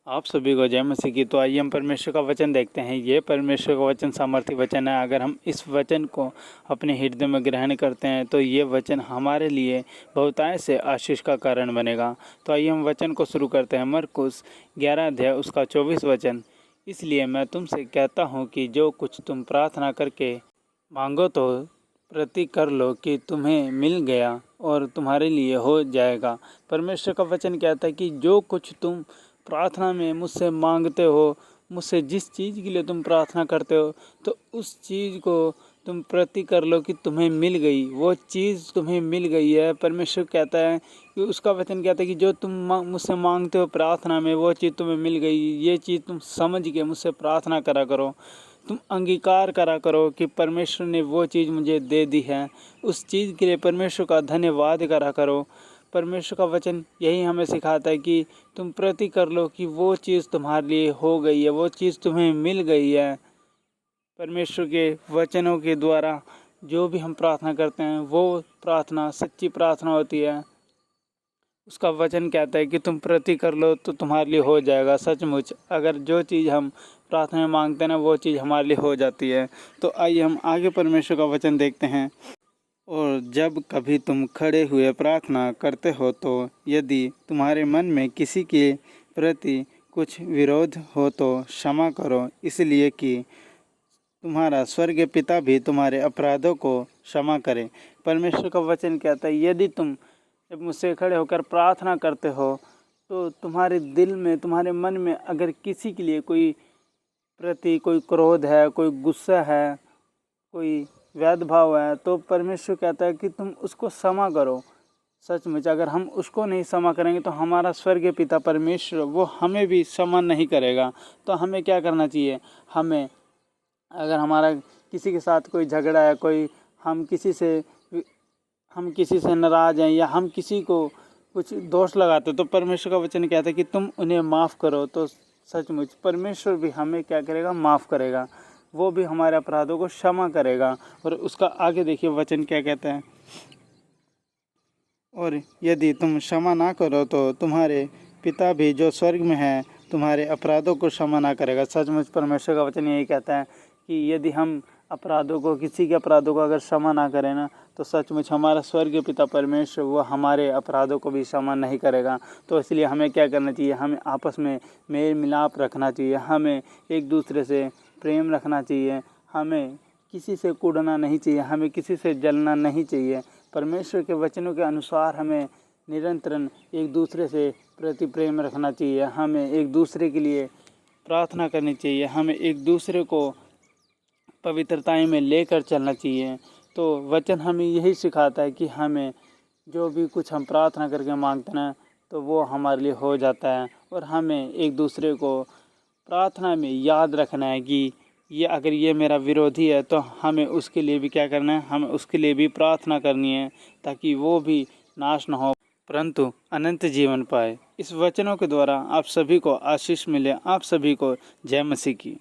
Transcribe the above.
आप सभी को जय मसीह की। तो आइए हम परमेश्वर का वचन देखते हैं। ये परमेश्वर का वचन सामर्थ्य वचन है। अगर हम इस वचन को अपने हृदय में ग्रहण करते हैं तो ये वचन हमारे लिए बहुतायत से आशीष का कारण बनेगा। तो आइए हम वचन को शुरू करते हैं। मरकुस 11 अध्याय उसका 24 वचन। इसलिए मैं तुमसे कहता हूँ कि जो कुछ तुम प्रार्थना करके मांगो तो प्रति कर लो कि तुम्हें मिल गया और तुम्हारे लिए हो जाएगा। परमेश्वर का वचन कहता है कि जो कुछ तुम प्रार्थना में मुझसे मांगते हो, मुझसे जिस चीज़ के लिए तुम प्रार्थना करते हो, तो उस चीज़ को तुम प्रति कर लो कि तुम्हें मिल गई, वो चीज़ तुम्हें मिल गई है। परमेश्वर कहता है कि उसका वचन कहता है कि जो तुम मुझसे मांगते हो प्रार्थना में, वो चीज़ तुम्हें मिल गई। ये चीज़ तुम समझ के मुझसे प्रार्थना करा करो, तुम अंगीकार करा करो कि परमेश्वर ने वो चीज़ मुझे दे दी है। उस चीज़ के लिए परमेश्वर का धन्यवाद करा करो। परमेश्वर का वचन यही हमें सिखाता है कि तुम प्रति कर लो कि वो चीज़ तुम्हारे लिए हो गई है, वो चीज़ तुम्हें मिल गई है। परमेश्वर के वचनों के द्वारा जो भी हम प्रार्थना करते हैं वो प्रार्थना सच्ची प्रार्थना होती है। उसका वचन कहता है कि तुम प्रति कर लो तो तुम्हारे लिए हो जाएगा। सचमुच अगर जो चीज़ हम प्रार्थना में मांगते हैं ना, वो चीज़ हमारे लिए हो जाती है। तो आइए हम आगे परमेश्वर का वचन देखते हैं। और जब कभी तुम खड़े हुए प्रार्थना करते हो तो यदि तुम्हारे मन में किसी के प्रति कुछ विरोध हो तो क्षमा करो, इसलिए कि तुम्हारा स्वर्गीय पिता भी तुम्हारे अपराधों को क्षमा करे। परमेश्वर का वचन कहता है यदि तुम जब मुझसे खड़े होकर प्रार्थना करते हो तो तुम्हारे दिल में, तुम्हारे मन में अगर किसी के लिए कोई क्रोध है, कोई गुस्सा है, कोई भेदभाव है, तो परमेश्वर कहता है कि तुम उसको क्षमा करो। सचमुच अगर हम उसको नहीं क्षमा करेंगे तो हमारा स्वर्गीय पिता परमेश्वर वो हमें भी क्षमा नहीं करेगा। तो हमें क्या करना चाहिए? हमें अगर हमारा किसी के साथ कोई झगड़ा है, कोई हम किसी से नाराज़ हैं या हम किसी को कुछ दोष लगाते तो परमेश्वर का वचन कहता है कि तुम उन्हें माफ़ करो। तो सचमुच परमेश्वर भी हमें क्या करेगा? माफ़ करेगा। वो भी हमारे अपराधों को क्षमा करेगा। और उसका आगे देखिए वचन क्या कहता है। और यदि तुम क्षमा ना करो तो तुम्हारे पिता भी जो स्वर्ग में है तुम्हारे अपराधों को क्षमा ना करेगा। सचमुच परमेश्वर का वचन यही कहता है कि यदि हम किसी के अपराधों को अगर क्षमा ना करें ना, तो सचमुच हमारा स्वर्गीय पिता परमेश्वर वो हमारे अपराधों को भी क्षमा नहीं करेगा। तो इसलिए हमें क्या करना चाहिए? हमें आपस में मेल मिलाप रखना चाहिए, हमें एक दूसरे से प्रेम रखना चाहिए, हमें किसी से कूटना नहीं चाहिए, हमें किसी से जलना नहीं चाहिए। परमेश्वर के वचनों के अनुसार हमें निरंतर एक दूसरे से प्रति प्रेम रखना चाहिए, हमें एक दूसरे के लिए प्रार्थना करनी चाहिए, हमें एक दूसरे को पवित्रताएं में लेकर चलना चाहिए। तो वचन हमें यही सिखाता है कि हमें जो भी कुछ हम प्रार्थना करके मांगते हैं तो वो हमारे लिए हो जाता है। और हमें एक दूसरे को प्रार्थना में याद रखना है कि अगर ये मेरा विरोधी है तो हमें उसके लिए भी क्या करना है? हमें उसके लिए भी प्रार्थना करनी है, ताकि वो भी नाश न हो परंतु अनंत जीवन पाए। इस वचनों के द्वारा आप सभी को आशीष मिले। आप सभी को जय मसीह की।